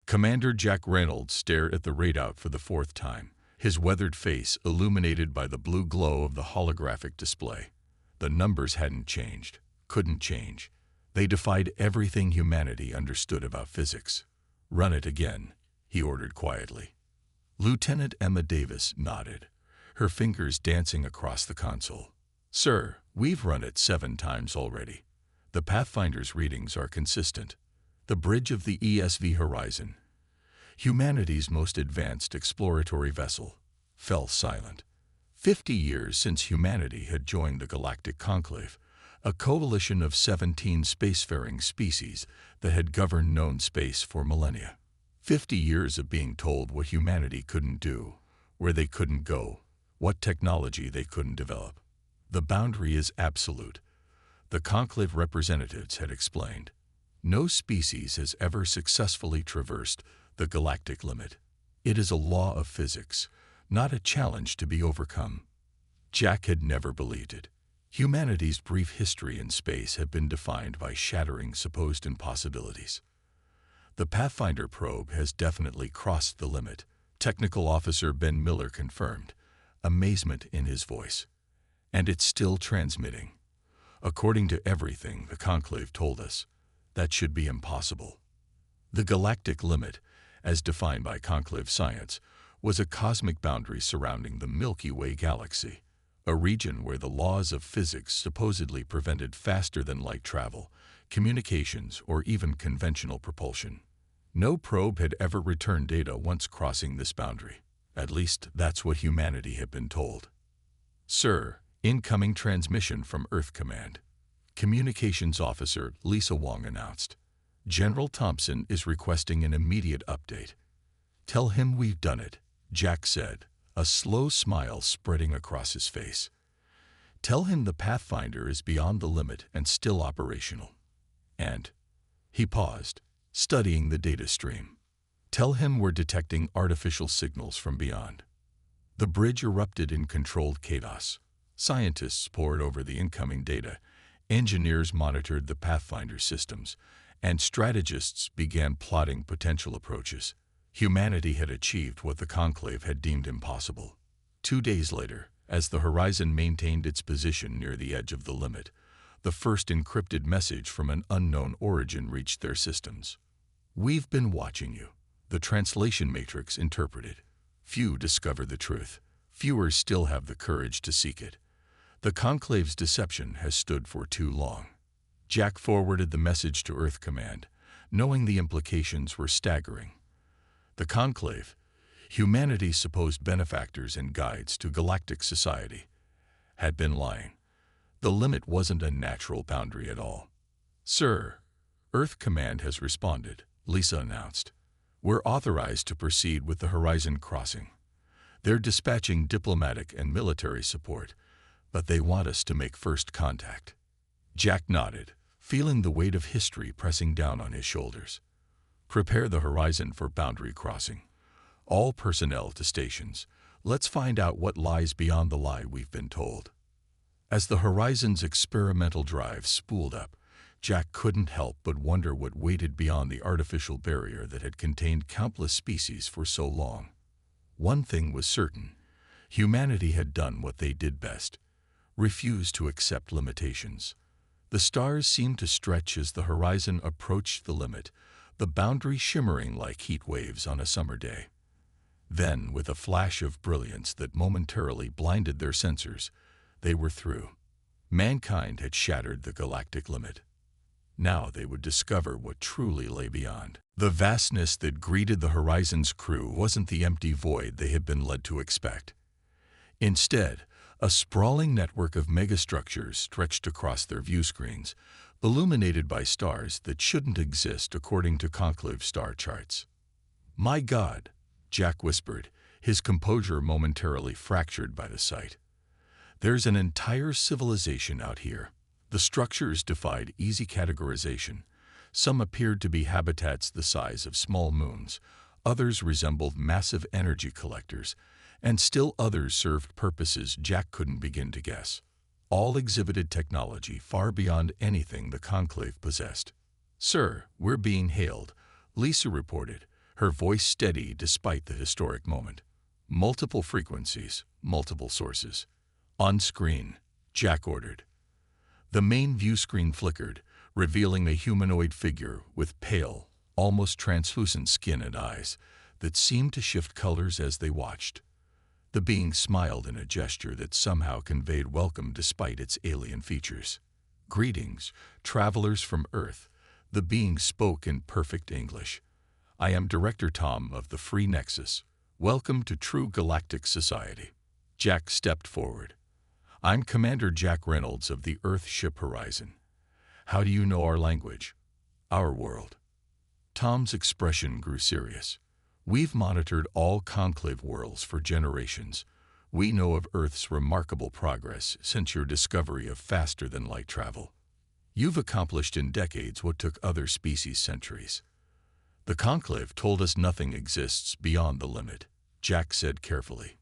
Commander Jack Reynolds stared at the readout for the fourth time, his weathered face illuminated by the blue glow of the holographic display. The numbers hadn't changed, couldn't change. They defied everything humanity understood about physics. "Run it again," he ordered quietly. Lieutenant Emma Davis nodded, her fingers dancing across the console. "Sir, we've run it 7 times already. The Pathfinder's readings are consistent. The bridge of the ESV Horizon, humanity's most advanced exploratory vessel, fell silent. 50 years since humanity had joined the Galactic Conclave, a coalition of 17 spacefaring species that had governed known space for millennia. 50 years of being told what humanity couldn't do, where they couldn't go, what technology they couldn't develop. The boundary is absolute, the Conclave representatives had explained. No species has ever successfully traversed the galactic limit. It is a law of physics, not a challenge to be overcome. Jack had never believed it. Humanity's brief history in space had been defined by shattering supposed impossibilities. The Pathfinder probe has definitely crossed the limit, Technical Officer Ben Miller confirmed, amazement in his voice. And it's still transmitting. According to everything the Conclave told us, that should be impossible. The galactic limit, as defined by Conclave science, was a cosmic boundary surrounding the Milky Way galaxy, a region where the laws of physics supposedly prevented faster-than-light travel, communications, or even conventional propulsion. No probe had ever returned data once crossing this boundary. At least that's what humanity had been told. "Sir, incoming transmission from Earth Command," Communications Officer Lisa Wong announced. "General Thompson is requesting an immediate update." "Tell him we've done it," Jack said, a slow smile spreading across his face. "Tell him the Pathfinder is beyond the limit and still operational. And," he paused, studying the data stream, "tell him we're detecting artificial signals from beyond." The bridge erupted in controlled chaos. Scientists pored over the incoming data, engineers monitored the Pathfinder systems, and strategists began plotting potential approaches. Humanity had achieved what the Conclave had deemed impossible. 2 days later, as the Horizon maintained its position near the edge of the limit, the first encrypted message from an unknown origin reached their systems. "We've been watching you," the translation matrix interpreted. "Few discover the truth. Fewer still have the courage to seek it. The Conclave's deception has stood for too long." Jack forwarded the message to Earth Command, knowing the implications were staggering. The Conclave, humanity's supposed benefactors and guides to galactic society, had been lying. The limit wasn't a natural boundary at all. "Sir, Earth Command has responded," Lisa announced. "We're authorized to proceed with the Horizon crossing. They're dispatching diplomatic and military support, but they want us to make first contact." Jack nodded, feeling the weight of history pressing down on his shoulders. "Prepare the Horizon for boundary crossing. All personnel to stations. Let's find out what lies beyond the lie we've been told." As the Horizon's experimental drive spooled up, Jack couldn't help but wonder what waited beyond the artificial barrier that had contained countless species for so long. One thing was certain: humanity had done what they did best, refused to accept limitations. The stars seemed to stretch as the Horizon approached the limit, the boundary shimmering like heat waves on a summer day. Then, with a flash of brilliance that momentarily blinded their sensors, they were through. Mankind had shattered the galactic limit. Now they would discover what truly lay beyond. The vastness that greeted the Horizon's crew wasn't the empty void they had been led to expect. Instead, a sprawling network of megastructures stretched across their view screens, illuminated by stars that shouldn't exist according to Conclave star charts. "My God," Jack whispered, his composure momentarily fractured by the sight. "There's an entire civilization out here." The structures defied easy categorization. Some appeared to be habitats the size of small moons, others resembled massive energy collectors, and still others served purposes Jack couldn't begin to guess. All exhibited technology far beyond anything the Conclave possessed. "Sir, we're being hailed," Lisa reported, her voice steady despite the historic moment. Multiple frequencies, multiple sources. On screen, Jack ordered. The main view screen flickered, revealing a humanoid figure with pale, almost translucent skin and eyes that seemed to shift colors as they watched. The being smiled in a gesture that somehow conveyed welcome despite its alien features. "Greetings, travelers from Earth," the being spoke in perfect English. "I am Director Tom of the Free Nexus. Welcome to True Galactic Society." Jack stepped forward. "I'm Commander Jack Reynolds of the Earth ship Horizon. How do you know our language? Our world?" Tom's expression grew serious. "We've monitored all Conclave worlds for generations. We know of Earth's remarkable progress since your discovery of faster-than-light travel. You've accomplished in decades what took other species centuries." "The Conclave told us nothing exists beyond the limit," Jack said carefully.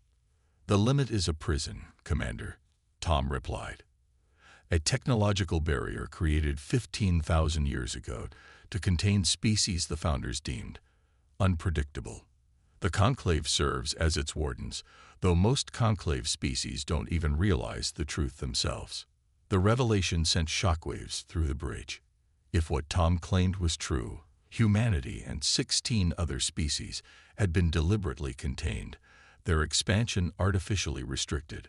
"The limit is a prison, Commander," Tom replied. "A technological barrier created 15,000 years ago to contain species the Founders deemed unpredictable. The Conclave serves as its wardens, though most Conclave species don't even realize the truth themselves." The revelation sent shockwaves through the bridge. If what Tom claimed was true, humanity and 16 other species had been deliberately contained, their expansion artificially restricted.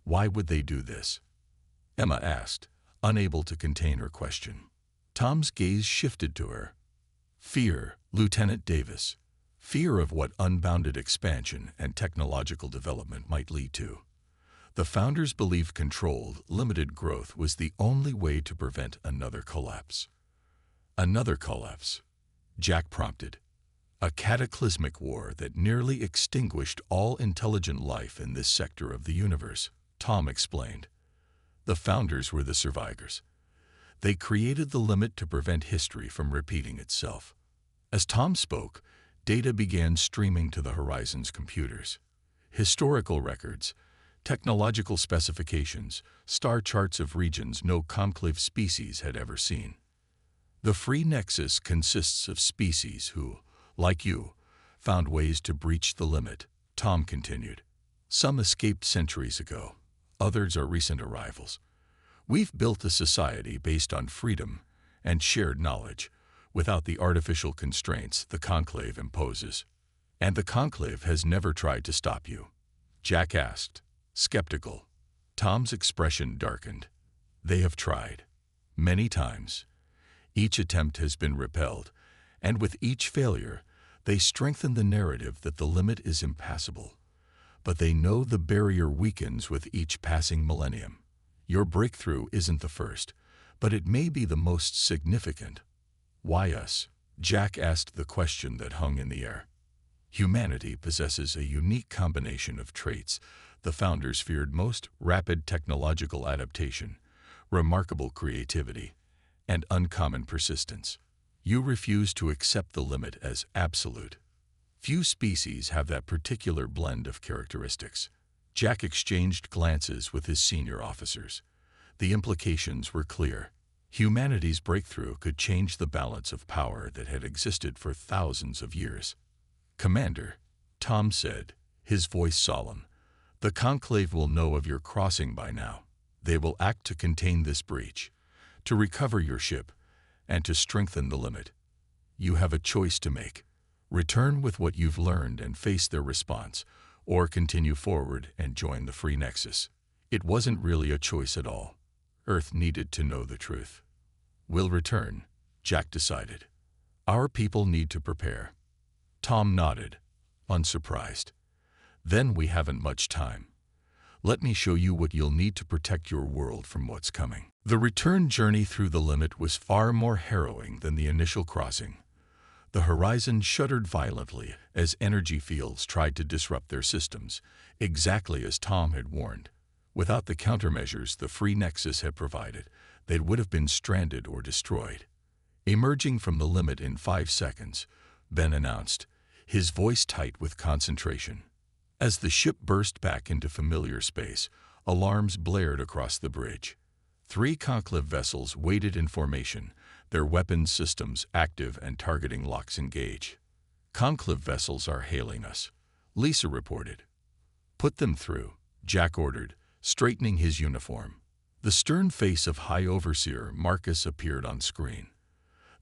Why would they do this? Emma asked, unable to contain her question. Tom's gaze shifted to her. "Fear, Lieutenant Davis. Fear of what unbounded expansion and technological development might lead to. The Founders believed controlled, limited growth was the only way to prevent another collapse." "Another collapse?" Jack prompted. "A cataclysmic war that nearly extinguished all intelligent life in this sector of the universe," Tom explained. "The Founders were the survivors. They created the limit to prevent history from repeating itself." As Tom spoke, data began streaming to the Horizon's computers. Historical records, technological specifications, star charts of regions no Conclave species had ever seen. "The Free Nexus consists of species who, like you, found ways to breach the limit," Tom continued. "Some escaped centuries ago. Others are recent arrivals. We've built a society based on freedom and shared knowledge, without the artificial constraints the Conclave imposes." "And the Conclave has never tried to stop you?" Jack asked, skeptical. Tom's expression darkened. "They have tried. Many times. Each attempt has been repelled, and with each failure, they strengthen the narrative that the limit is impassable. But they know the barrier weakens with each passing millennium. Your breakthrough isn't the first, but it may be the most significant." "Why us?" Jack asked the question that hung in the air. "Humanity possesses a unique combination of traits the Founders feared most: rapid technological adaptation, remarkable creativity, and uncommon persistence. You refuse to accept the limit as absolute. Few species have that particular blend of characteristics." Jack exchanged glances with his senior officers. The implications were clear. Humanity's breakthrough could change the balance of power that had existed for thousands of years. "Commander," Tom said, his voice solemn, "the Conclave will know of your crossing by now. They will act to contain this breach, to recover your ship, and to strengthen the limit. You have a choice to make. Return with what you've learned and face their response, or continue forward and join the Free Nexus." It wasn't really a choice at all. Earth needed to know the truth. "We'll return," Jack decided. "Our people need to prepare." Tom nodded, unsurprised. "Then we haven't much time. Let me show you what you'll need to protect your world from what's coming." The return journey through the limit was far more harrowing than the initial crossing. The Horizon shuddered violently as energy fields tried to disrupt their systems, exactly as Tom had warned. Without the countermeasures the Free Nexus had provided, they would have been stranded or destroyed. Emerging from the limit in 5 seconds, Ben announced, his voice tight with concentration. As the ship burst back into familiar space, alarms blared across the bridge. 3 Conclave vessels waited in formation, their weapons systems active and targeting locks engaged. Conclave vessels are hailing us, Lisa reported. Put them through, Jack ordered, straightening his uniform. The stern face of High Overseer Marcus appeared on screen.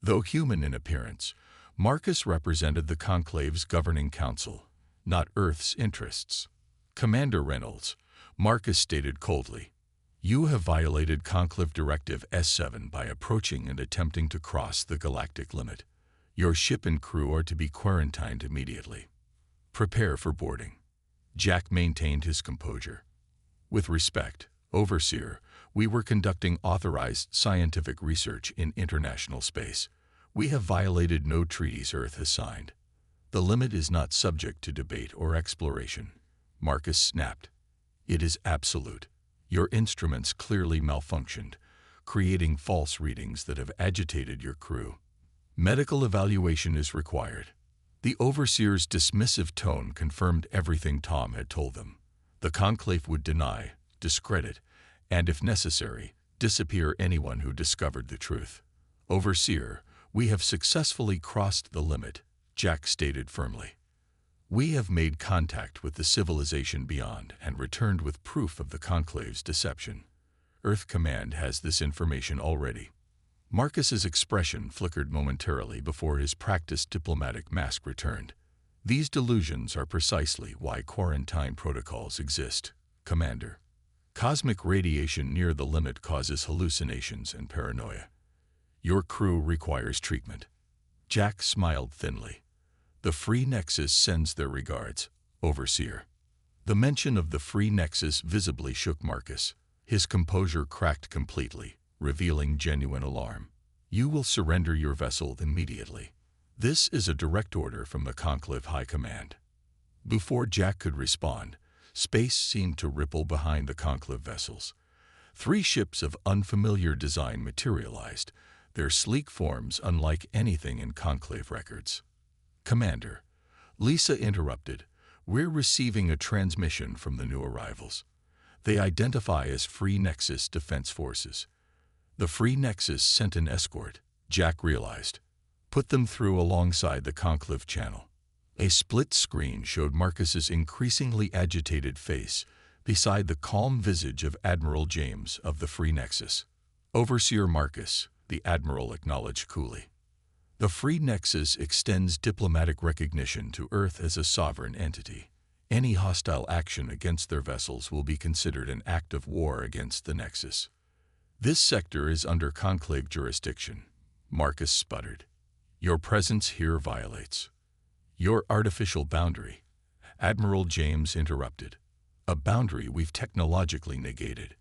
Though human in appearance, Marcus represented the Conclave's governing council, not Earth's interests. Commander Reynolds, Marcus stated coldly, "You have violated Conclave Directive S7 by approaching and attempting to cross the galactic limit. Your ship and crew are to be quarantined immediately. Prepare for boarding." Jack maintained his composure. "With respect, Overseer, we were conducting authorized scientific research in international space. We have violated no treaties Earth has signed. The limit is not subject to debate or exploration," Marcus snapped. "It is absolute. Your instruments clearly malfunctioned, creating false readings that have agitated your crew. Medical evaluation is required." The Overseer's dismissive tone confirmed everything Tom had told them. The Conclave would deny, discredit, and, if necessary, disappear anyone who discovered the truth. "Overseer, we have successfully crossed the limit," Jack stated firmly. "We have made contact with the civilization beyond and returned with proof of the Conclave's deception. Earth Command has this information already." Marcus's expression flickered momentarily before his practiced diplomatic mask returned. "These delusions are precisely why quarantine protocols exist, Commander. Cosmic radiation near the limit causes hallucinations and paranoia. Your crew requires treatment." Jack smiled thinly. "The Free Nexus sends their regards, Overseer." The mention of the Free Nexus visibly shook Marcus. His composure cracked completely, revealing genuine alarm. "You will surrender your vessel immediately. This is a direct order from the Conclave High Command." Before Jack could respond, space seemed to ripple behind the Conclave vessels. 3 ships of unfamiliar design materialized, their sleek forms unlike anything in Conclave records. "Commander," Lisa interrupted, "we're receiving a transmission from the new arrivals. They identify as Free Nexus Defense Forces." The Free Nexus sent an escort, Jack realized. "Put them through alongside the Conclave channel." A split screen showed Marcus's increasingly agitated face beside the calm visage of Admiral James of the Free Nexus. "Overseer Marcus," the Admiral acknowledged coolly. "The Free Nexus extends diplomatic recognition to Earth as a sovereign entity. Any hostile action against their vessels will be considered an act of war against the Nexus." "This sector is under Conclave jurisdiction," Marcus sputtered. "Your presence here violates." "Your artificial boundary," Admiral James interrupted. "A boundary we've technologically negated.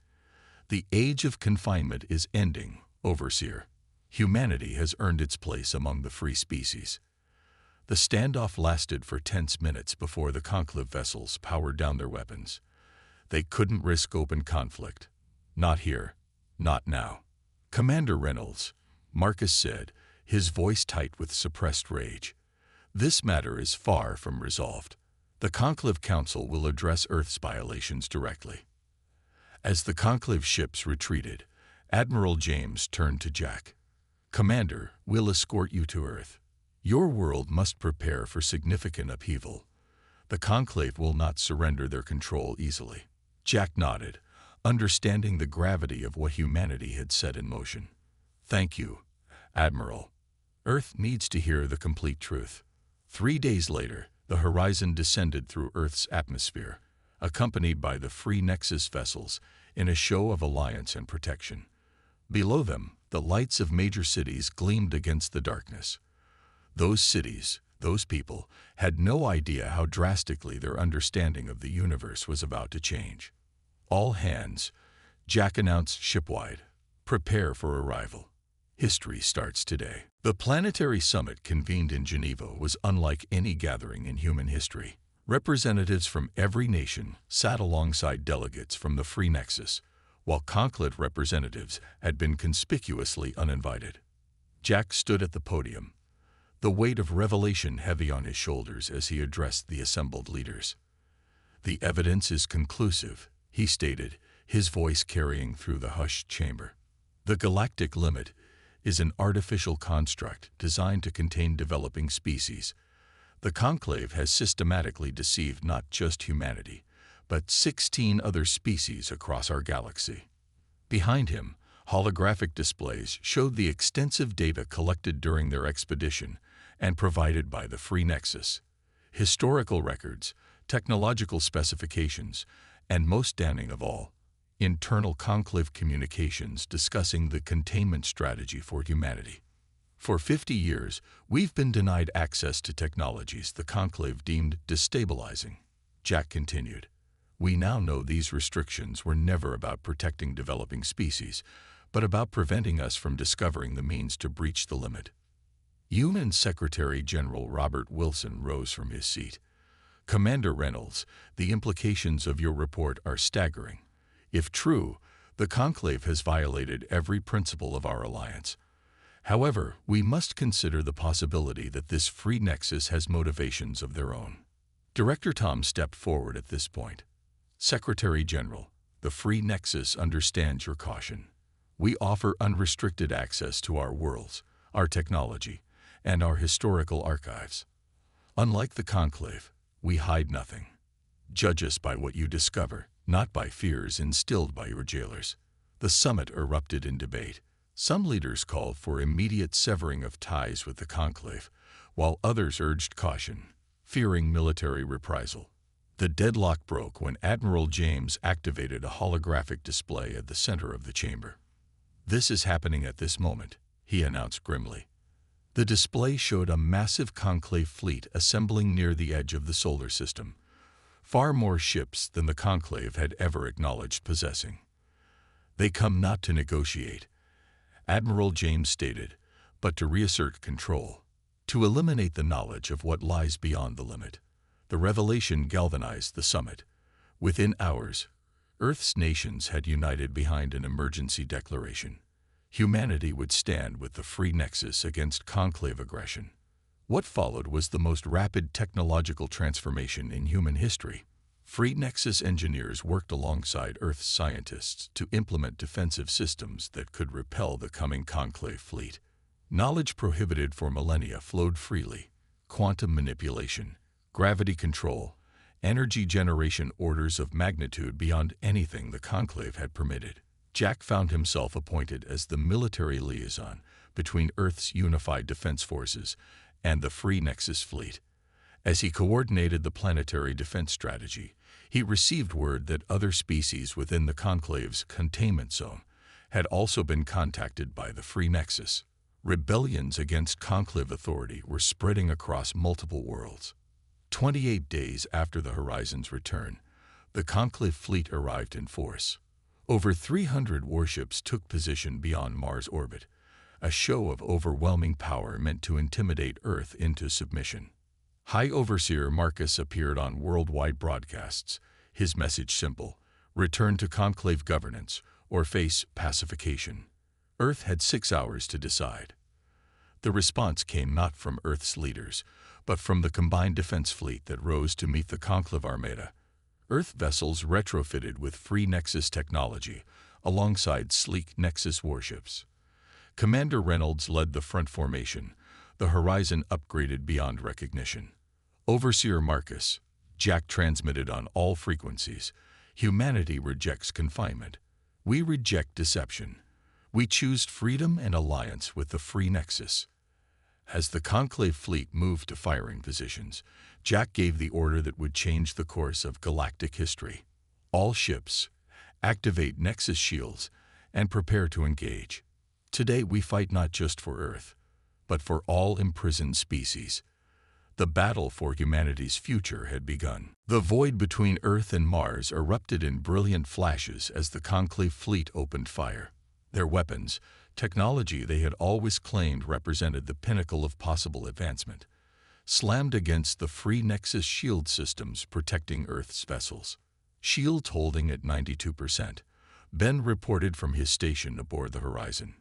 The age of confinement is ending, Overseer. Humanity has earned its place among the free species." The standoff lasted for tense minutes before the Conclave vessels powered down their weapons. They couldn't risk open conflict. "Not here. Not now." "Commander Reynolds," Marcus said, his voice tight with suppressed rage. "This matter is far from resolved. The Conclave Council will address Earth's violations directly." As the Conclave ships retreated, Admiral James turned to Jack. "Commander, we'll escort you to Earth. Your world must prepare for significant upheaval. The Conclave will not surrender their control easily." Jack nodded, understanding the gravity of what humanity had set in motion. "Thank you, Admiral. Earth needs to hear the complete truth." 3 days later, the horizon descended through Earth's atmosphere, accompanied by the Free Nexus vessels in a show of alliance and protection. Below them, the lights of major cities gleamed against the darkness. Those cities, those people, had no idea how drastically their understanding of the universe was about to change. "All hands," Jack announced shipwide. "Prepare for arrival. History starts today." The planetary summit convened in Geneva was unlike any gathering in human history. Representatives from every nation sat alongside delegates from the Free Nexus, while Conclave representatives had been conspicuously uninvited. Jack stood at the podium, the weight of revelation heavy on his shoulders as he addressed the assembled leaders. "The evidence is conclusive," he stated, his voice carrying through the hushed chamber. "The galactic limit is an artificial construct designed to contain developing species. The Conclave has systematically deceived not just humanity, but 16 other species across our galaxy. Behind him, holographic displays showed the extensive data collected during their expedition and provided by the Free Nexus. Historical records, technological specifications, and most damning of all, internal Conclave communications discussing the containment strategy for humanity. For 50 years, we've been denied access to technologies the Conclave deemed destabilizing. Jack continued. We now know these restrictions were never about protecting developing species, but about preventing us from discovering the means to breach the limit. UN Secretary General Robert Wilson rose from his seat. Commander Reynolds, the implications of your report are staggering. If true, the Conclave has violated every principle of our alliance. However, we must consider the possibility that this Free Nexus has motivations of their own. Director Tom stepped forward at this point. Secretary General, the Free Nexus understands your caution. We offer unrestricted access to our worlds, our technology, and our historical archives. Unlike the Conclave, we hide nothing. Judge us by what you discover, not by fears instilled by your jailers. The summit erupted in debate. Some leaders called for immediate severing of ties with the Conclave, while others urged caution, fearing military reprisal. The deadlock broke when Admiral James activated a holographic display at the center of the chamber. This is happening at this moment, he announced grimly. The display showed a massive Conclave fleet assembling near the edge of the solar system, far more ships than the Conclave had ever acknowledged possessing. They come not to negotiate, Admiral James stated, but to reassert control, to eliminate the knowledge of what lies beyond the limit. The revelation galvanized the summit. Within hours, Earth's nations had united behind an emergency declaration. Humanity would stand with the Free Nexus against Conclave aggression. What followed was the most rapid technological transformation in human history. Free Nexus engineers worked alongside Earth's scientists to implement defensive systems that could repel the coming Conclave fleet. Knowledge prohibited for millennia flowed freely. Quantum manipulation, gravity control, energy generation orders of magnitude beyond anything the Conclave had permitted. Jack found himself appointed as the military liaison between Earth's unified defense forces and the Free Nexus fleet. As he coordinated the planetary defense strategy, he received word that other species within the Conclave's containment zone had also been contacted by the Free Nexus. Rebellions against Conclave authority were spreading across multiple worlds. 28 days after the Horizon's return, the Conclave fleet arrived in force. Over 300 warships took position beyond Mars' orbit, a show of overwhelming power meant to intimidate Earth into submission. High Overseer Marcus appeared on worldwide broadcasts, his message simple: return to Conclave governance or face pacification. Earth had 6 hours to decide. The response came not from Earth's leaders, but from the combined defense fleet that rose to meet the Conclave Armada. Earth vessels retrofitted with Free Nexus technology, alongside sleek Nexus warships. Commander Reynolds led the front formation, the Horizon upgraded beyond recognition. Overseer Marcus, Jack transmitted on all frequencies. Humanity rejects confinement. We reject deception. We choose freedom and alliance with the Free Nexus. As the Conclave fleet moved to firing positions, Jack gave the order that would change the course of galactic history. All ships, activate Nexus shields and prepare to engage. Today we fight not just for Earth, but for all imprisoned species. The battle for humanity's future had begun. The void between Earth and Mars erupted in brilliant flashes as the Conclave fleet opened fire. Their weapons, technology they had always claimed represented the pinnacle of possible advancement, slammed against the Free Nexus shield systems protecting Earth's vessels. Shields holding at 92%. Ben reported from his station aboard the Horizon.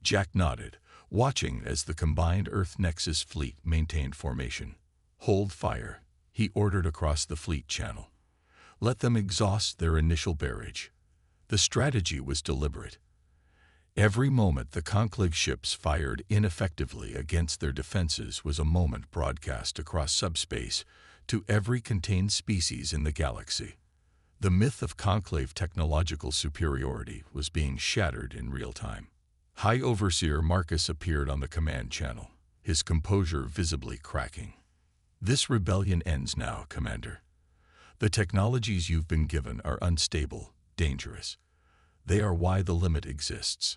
Jack nodded, watching as the combined Earth-Nexus fleet maintained formation. Hold fire, he ordered across the fleet channel. Let them exhaust their initial barrage. The strategy was deliberate. Every moment the Conclave ships fired ineffectively against their defenses was a moment broadcast across subspace to every contained species in the galaxy. The myth of Conclave technological superiority was being shattered in real time. High Overseer Marcus appeared on the command channel, his composure visibly cracking. "This rebellion ends now, Commander. The technologies you've been given are unstable, dangerous. They are why the limit exists."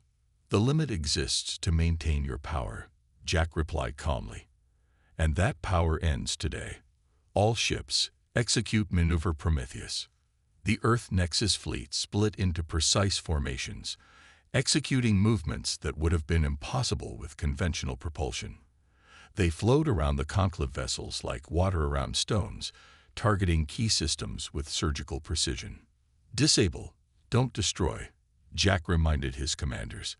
"The limit exists to maintain your power," Jack replied calmly. "And that power ends today. All ships, execute Maneuver Prometheus." The Earth Nexus fleet split into precise formations, executing movements that would have been impossible with conventional propulsion. They flowed around the Conclave vessels like water around stones, targeting key systems with surgical precision. "Disable, don't destroy," Jack reminded his commanders.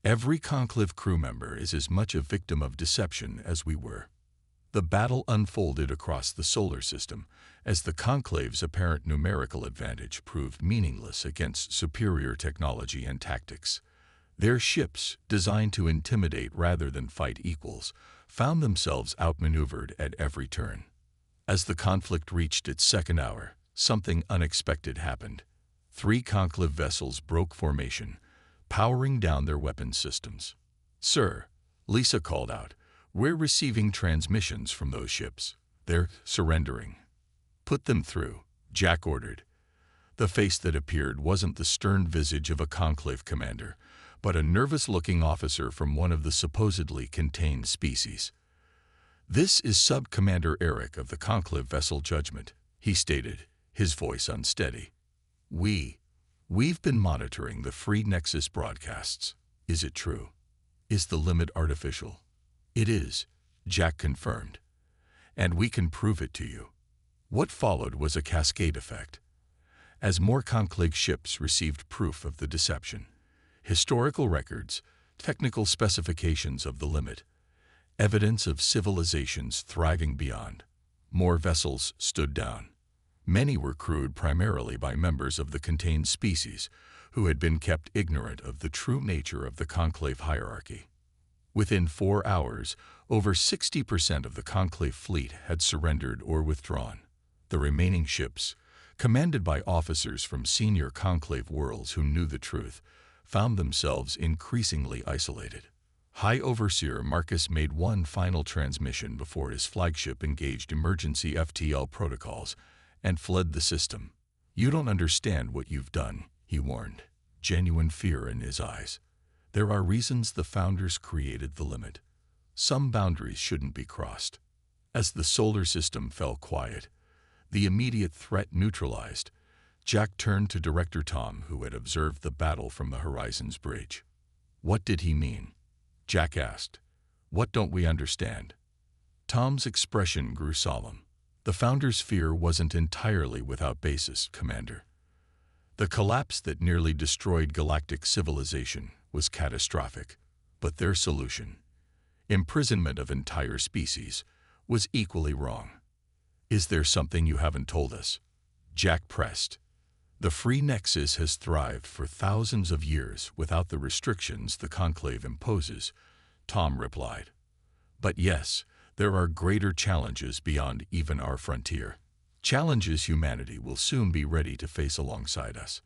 "Every Conclave crew member is as much a victim of deception as we were." The battle unfolded across the solar system as the Conclave's apparent numerical advantage proved meaningless against superior technology and tactics. Their ships, designed to intimidate rather than fight equals, found themselves outmaneuvered at every turn. As the conflict reached its second hour, something unexpected happened. 3 Conclave vessels broke formation, powering down their weapons systems. "Sir," Lisa called out, "we're receiving transmissions from those ships. They're surrendering." "Put them through," Jack ordered. The face that appeared wasn't the stern visage of a Conclave commander, but a nervous-looking officer from one of the supposedly contained species. "This is Sub-Commander Eric of the Conclave Vessel Judgment," he stated, his voice unsteady. We've been monitoring the Free Nexus broadcasts. Is it true? Is the limit artificial?" "It is," Jack confirmed. "And we can prove it to you." What followed was a cascade effect. As more Conclave ships received proof of the deception, historical records, technical specifications of the limit, evidence of civilizations thriving beyond, more vessels stood down. Many were crewed primarily by members of the contained species who had been kept ignorant of the true nature of the Conclave hierarchy. Within 4 hours, over 60% of the Conclave fleet had surrendered or withdrawn. The remaining ships, commanded by officers from senior Conclave worlds who knew the truth, found themselves increasingly isolated. High Overseer Marcus made one final transmission before his flagship engaged emergency FTL protocols and fled the system. "You don't understand what you've done," he warned, genuine fear in his eyes. "There are reasons the Founders created the limit. Some boundaries shouldn't be crossed." As the solar system fell quiet, the immediate threat neutralized, Jack turned to Director Tom, who had observed the battle from the Horizon's bridge. "What did he mean?" Jack asked. "What don't we understand?" Tom's expression grew solemn. "The Founders' fear wasn't entirely without basis, Commander. The collapse that nearly destroyed galactic civilization was catastrophic, but their solution, imprisonment of entire species, was equally wrong." "Is there something you haven't told us?" Jack pressed. "The Free Nexus has thrived for thousands of years without the restrictions the Conclave imposes," Tom replied. "But yes, there are greater challenges beyond even our frontier. Challenges humanity will soon be ready to face alongside us."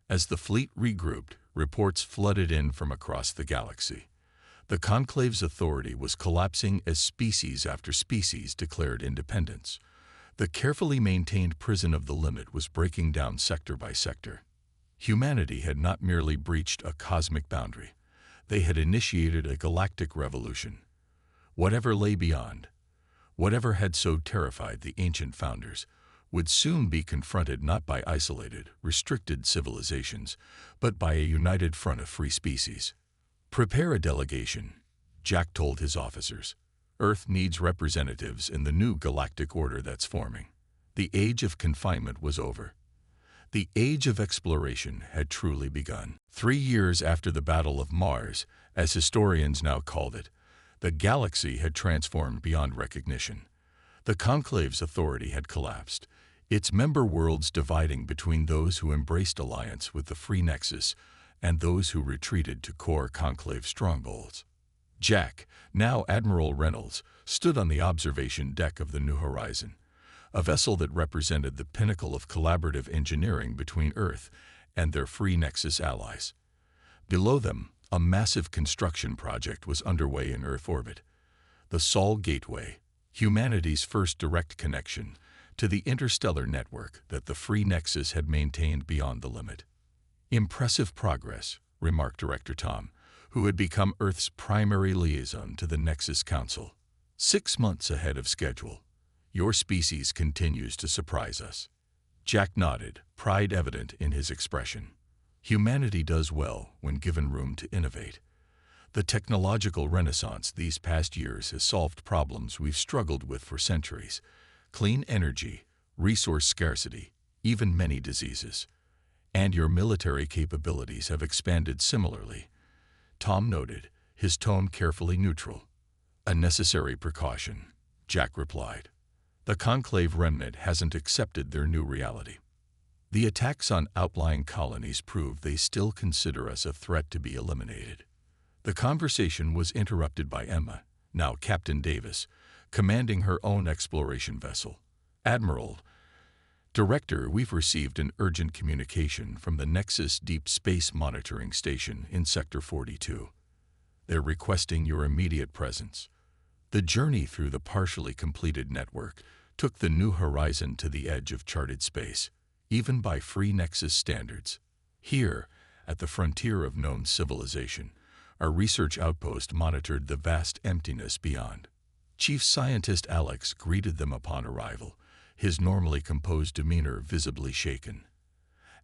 As the fleet regrouped, reports flooded in from across the galaxy. The Conclave's authority was collapsing as species after species declared independence. The carefully maintained prison of the limit was breaking down sector by sector. Humanity had not merely breached a cosmic boundary. They had initiated a galactic revolution. Whatever lay beyond, whatever had so terrified the ancient Founders, would soon be confronted not by isolated, restricted civilizations, but by a united front of free species. "Prepare a delegation," Jack told his officers. "Earth needs representatives in the new galactic order that's forming." The age of confinement was over. The age of exploration had truly begun. 3 years after the Battle of Mars, as historians now called it, the galaxy had transformed beyond recognition. The Conclave's authority had collapsed, its member worlds dividing between those who embraced alliance with the Free Nexus and those who retreated to core conclave strongholds. Jack, now Admiral Reynolds, stood on the observation deck of the New Horizon, a vessel that represented the pinnacle of collaborative engineering between Earth and their Free Nexus allies. Below them, a massive construction project was underway in Earth orbit. The Sol Gateway, humanity's first direct connection to the interstellar network that the Free Nexus had maintained beyond the limit. "Impressive progress," remarked Director Tom, who had become Earth's primary liaison to the Nexus Council. "6 months ahead of schedule. Your species continues to surprise us." Jack nodded, pride evident in his expression. Humanity does well when given room to innovate. The technological renaissance these past years has solved problems we've struggled with for centuries: clean energy, resource scarcity, even many diseases. And your military capabilities have expanded similarly, Tom noted, his tone carefully neutral. "A necessary precaution," Jack replied. "The Conclave remnant hasn't accepted their new reality. The attacks on outlying colonies prove they still consider us a threat to be eliminated." The conversation was interrupted by Emma, now Captain Davis, commanding her own exploration vessel. "Admiral, Director, we've received an urgent communication from the Nexus Deep Space Monitoring Station in Sector 42. They're requesting your immediate presence." The journey through the partially completed network took the New Horizon to the edge of charted space, even by Free Nexus standards. Here, at the frontier of known civilization, our research outpost monitored the vast emptiness beyond. Chief Scientist Alex greeted them upon arrival, his normally composed demeanor visibly shaken.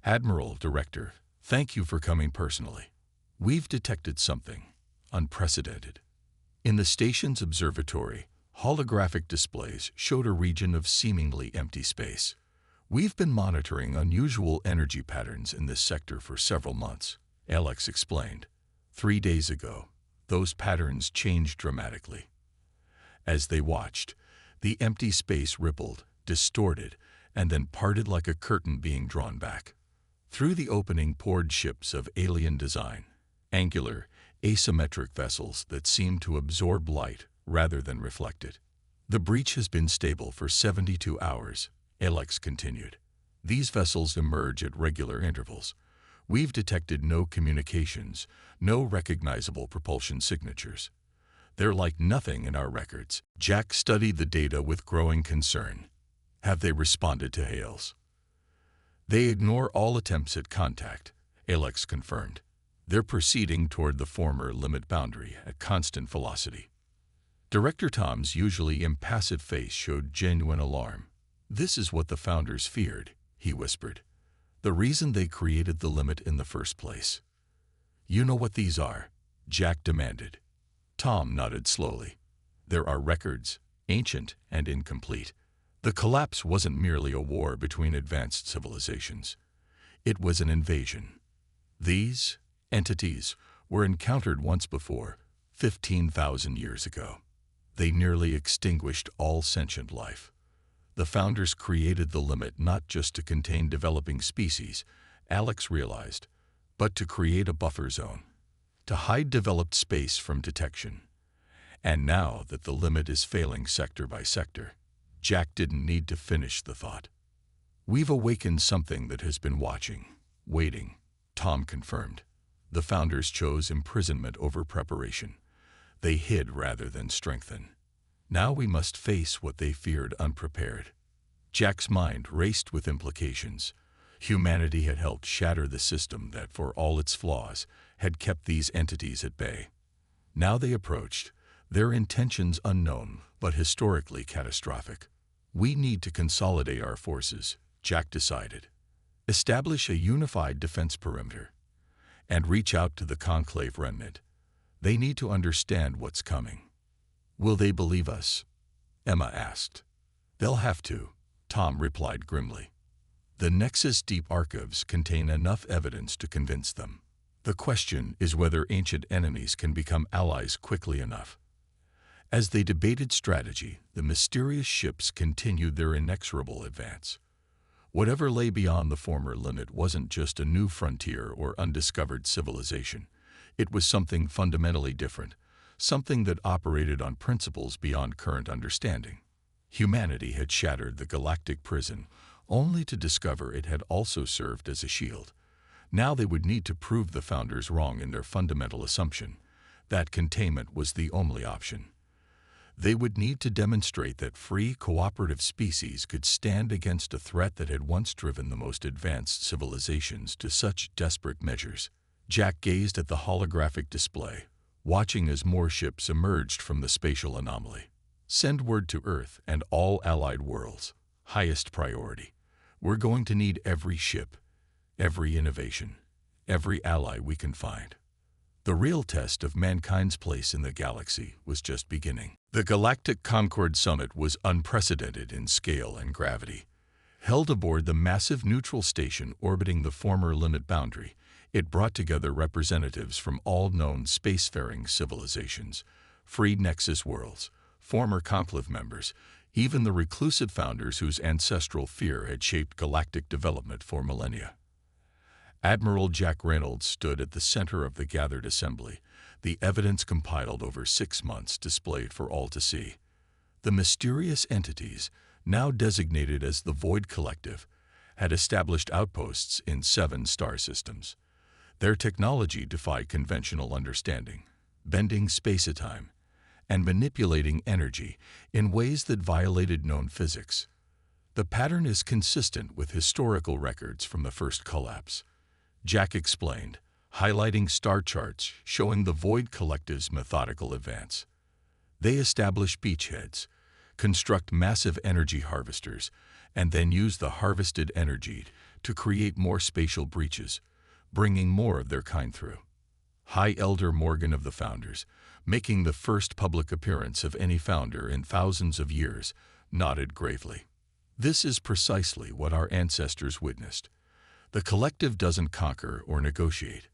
"Admiral, Director, thank you for coming personally. We've detected something unprecedented." In the station's observatory, holographic displays showed a region of seemingly empty space. "We've been monitoring unusual energy patterns in this sector for several months," Alex explained. 3 days ago, those patterns changed dramatically." As they watched, the empty space rippled, distorted, and then parted like a curtain being drawn back. Through the opening poured ships of alien design, angular, asymmetric vessels that seemed to absorb light rather than reflect it. "The breach has been stable for 72 hours, Alex continued. "These vessels emerge at regular intervals. We've detected no communications, no recognizable propulsion signatures. They're like nothing in our records." Jack studied the data with growing concern. "Have they responded to hails?" "They ignore all attempts at contact," Alex confirmed. "They're proceeding toward the former limit boundary at constant velocity." Director Tom's usually impassive face showed genuine alarm. "This is what the founders feared," he whispered. "The reason they created the limit in the first place." "You know what these are?" Jack demanded. Tom nodded slowly. "There are records, ancient and incomplete. The collapse wasn't merely a war between advanced civilizations. It was an invasion. These entities were encountered once before, 15,000 years ago. They nearly extinguished all sentient life. The founders created the limit not just to contain developing species," Alex realized, "but to create a buffer zone, to hide developed space from detection. And now that the limit is failing sector by sector," Jack didn't need to finish the thought. "We've awakened something that has been watching, waiting," Tom confirmed. "The founders chose imprisonment over preparation. They hid rather than strengthen. Now we must face what they feared unprepared." Jack's mind raced with implications. Humanity had helped shatter the system that, for all its flaws, had kept these entities at bay. Now they approached, their intentions unknown, but historically catastrophic. "We need to consolidate our forces," Jack decided. "Establish a unified defense perimeter, and reach out to the Conclave remnant. They need to understand what's coming." "Will they believe us?" Emma asked. "They'll have to," Tom replied grimly. "The Nexus Deep Archives contain enough evidence to convince them. The question is whether ancient enemies can become allies quickly enough." As they debated strategy, the mysterious ships continued their inexorable advance. Whatever lay beyond the former limit wasn't just a new frontier or undiscovered civilization. It was something fundamentally different, something that operated on principles beyond current understanding. Humanity had shattered the galactic prison, only to discover it had also served as a shield. Now they would need to prove the founders wrong in their fundamental assumption that containment was the only option. They would need to demonstrate that free, cooperative species could stand against a threat that had once driven the most advanced civilizations to such desperate measures. Jack gazed at the holographic display, watching as more ships emerged from the spatial anomaly. Send word to Earth and all allied worlds. Highest priority. We're going to need every ship, every innovation, every ally we can find. The real test of mankind's place in the galaxy was just beginning. The Galactic Concord Summit was unprecedented in scale and gravity. Held aboard the massive neutral station orbiting the former limit boundary, it brought together representatives from all known spacefaring civilizations, free Nexus worlds, former Conclave members, even the reclusive founders whose ancestral fear had shaped galactic development for millennia. Admiral Jack Reynolds stood at the center of the gathered assembly, the evidence compiled over 6 months displayed for all to see. The mysterious entities, now designated as the Void Collective, had established outposts in 7 star systems. Their technology defied conventional understanding, bending space-time, and manipulating energy in ways that violated known physics. The pattern is consistent with historical records from the first collapse, Jack explained, highlighting star charts showing the Void Collective's methodical advance. They establish beachheads, construct massive energy harvesters, and then use the harvested energy to create more spatial breaches, bringing more of their kind through. High Elder Morgan of the founders, making the first public appearance of any founder in thousands of years, nodded gravely. This is precisely what our ancestors witnessed. The collective doesn't conquer or negotiate.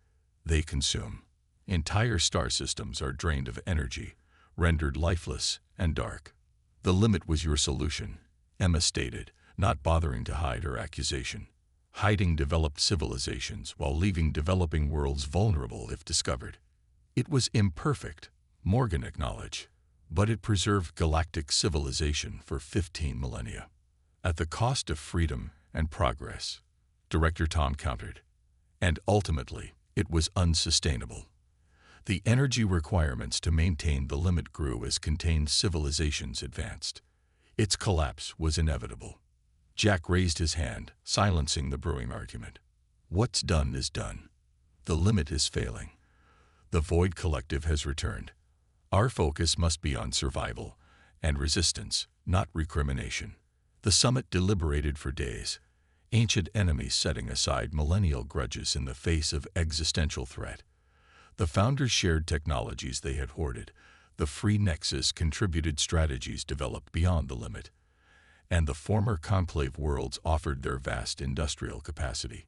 They consume. Entire star systems are drained of energy, rendered lifeless and dark. The limit was your solution, Emma stated, not bothering to hide her accusation. Hiding developed civilizations while leaving developing worlds vulnerable if discovered. It was imperfect, Morgan acknowledged, but it preserved galactic civilization for 15 millennia. At the cost of freedom and progress, Director Tom countered. And ultimately, it was unsustainable. The energy requirements to maintain the limit grew as contained civilizations advanced. Its collapse was inevitable. Jack raised his hand, silencing the brewing argument. What's done is done. The limit is failing. The Void Collective has returned. Our focus must be on survival and resistance, not recrimination. The summit deliberated for days, ancient enemies setting aside millennial grudges in the face of existential threat. The founders shared technologies they had hoarded. The Free Nexus contributed strategies developed beyond the limit, and the former Conclave worlds offered their vast industrial capacity.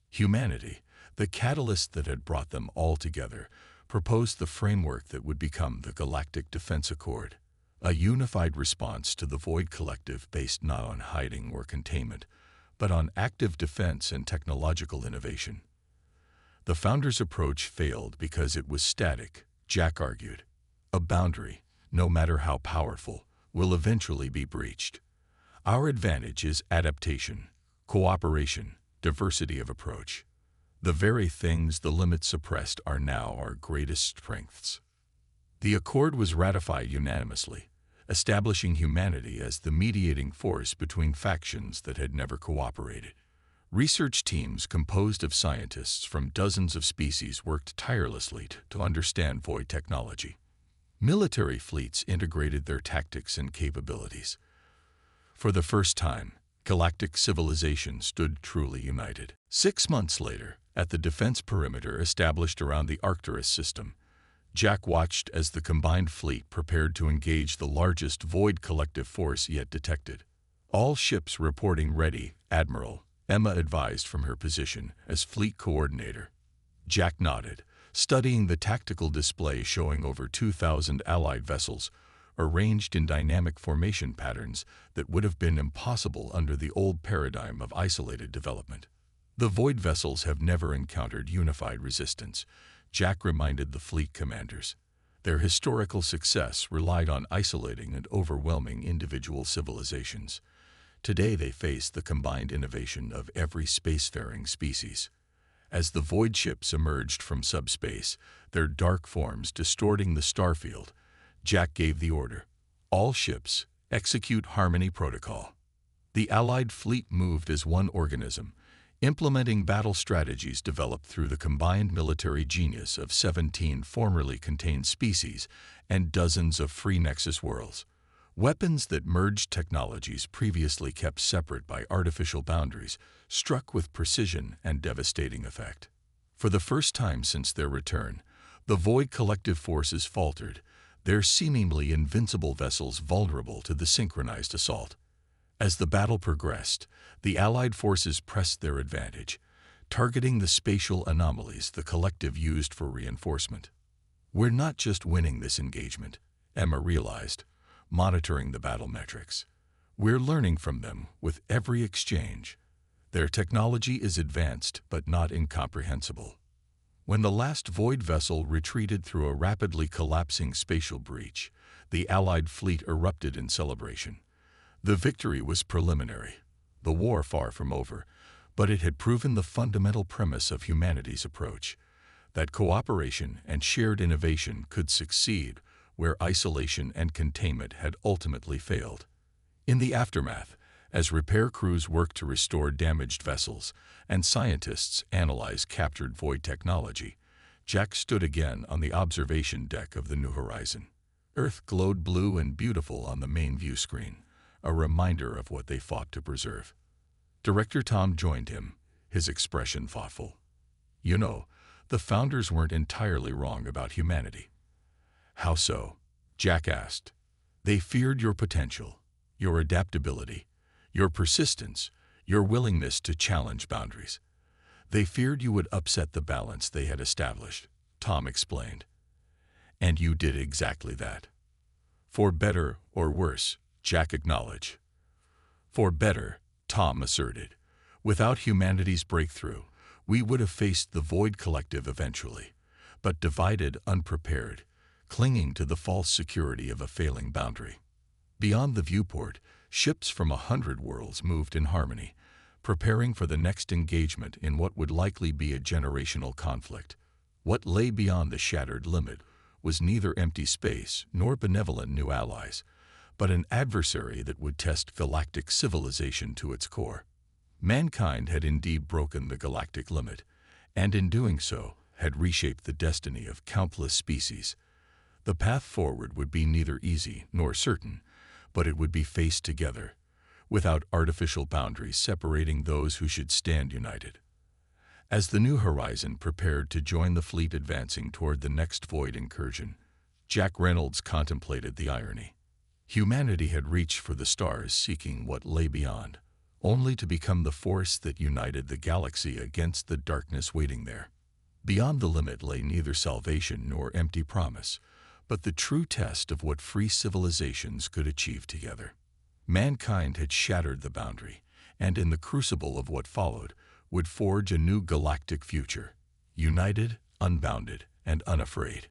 Humanity, the catalyst that had brought them all together, proposed the framework that would become the Galactic Defense Accord, a unified response to the Void Collective based not on hiding or containment, but on active defense and technological innovation. The founders' approach failed because it was static, Jack argued. A boundary, no matter how powerful, will eventually be breached. Our advantage is adaptation, cooperation, diversity of approach. The very things the limit suppressed are now our greatest strengths. The accord was ratified unanimously, establishing humanity as the mediating force between factions that had never cooperated. Research teams composed of scientists from dozens of species worked tirelessly to understand Void technology. Military fleets integrated their tactics and capabilities. For the first time, galactic civilization stood truly united. 6 months later, at the defense perimeter established around the Arcturus system, Jack watched as the combined fleet prepared to engage the largest Void Collective force yet detected. All ships reporting ready, Admiral, Emma advised from her position as fleet coordinator. Jack nodded, studying the tactical display showing over 2,000 Allied vessels, arranged in dynamic formation patterns that would have been impossible under the old paradigm of isolated development. The Void vessels have never encountered unified resistance, Jack reminded the fleet commanders. Their historical success relied on isolating and overwhelming individual civilizations. Today they face the combined innovation of every spacefaring species. As the Void ships emerged from subspace, their dark forms distorting the starfield, Jack gave the order. All ships, execute Harmony Protocol. The Allied fleet moved as one organism, implementing battle strategies developed through the combined military genius of 17 formerly contained species and dozens of free Nexus worlds. Weapons that merged technologies previously kept separate by artificial boundaries struck with precision and devastating effect. For the first time since their return, the Void collective forces faltered, their seemingly invincible vessels vulnerable to the synchronized assault. As the battle progressed, the Allied forces pressed their advantage, targeting the spatial anomalies the collective used for reinforcement. "We're not just winning this engagement," Emma realized, monitoring the battle metrics. "We're learning from them with every exchange. Their technology is advanced but not incomprehensible." When the last Void vessel retreated through a rapidly collapsing spatial breach, the Allied fleet erupted in celebration. The victory was preliminary, the war far from over, but it had proven the fundamental premise of humanity's approach, that cooperation and shared innovation could succeed where isolation and containment had ultimately failed. In the aftermath, as repair crews worked to restore damaged vessels and scientists analyzed captured Void technology, Jack stood again on the observation deck of the New Horizon. Earth glowed blue and beautiful on the main view screen, a reminder of what they fought to preserve. Director Tom joined him, his expression thoughtful. "You know, the founders weren't entirely wrong about humanity." "How so?" Jack asked. "They feared your potential, your adaptability, your persistence, your willingness to challenge boundaries. They feared you would upset the balance they had established," Tom explained. "And you did exactly that." "For better or worse," Jack acknowledged. "For better," Tom asserted. "Without humanity's breakthrough, we would have faced the Void collective eventually, but divided, unprepared, clinging to the false security of a failing boundary." Beyond the viewport, ships from 100 worlds moved in harmony, preparing for the next engagement in what would likely be a generational conflict. What lay beyond the shattered limit was neither empty space nor benevolent new allies, but an adversary that would test galactic civilization to its core. Mankind had indeed broken the galactic limit, and in doing so, had reshaped the destiny of countless species. The path forward would be neither easy nor certain, but it would be faced together, without artificial boundaries separating those who should stand united. As the New Horizon prepared to join the fleet advancing toward the next Void incursion, Jack Reynolds contemplated the irony. Humanity had reached for the stars seeking what lay beyond, only to become the force that united the galaxy against the darkness waiting there. Beyond the limit lay neither salvation nor empty promise, but the true test of what free civilizations could achieve together. Mankind had shattered the boundary, and in the crucible of what followed, would forge a new galactic future, united, unbounded, and unafraid.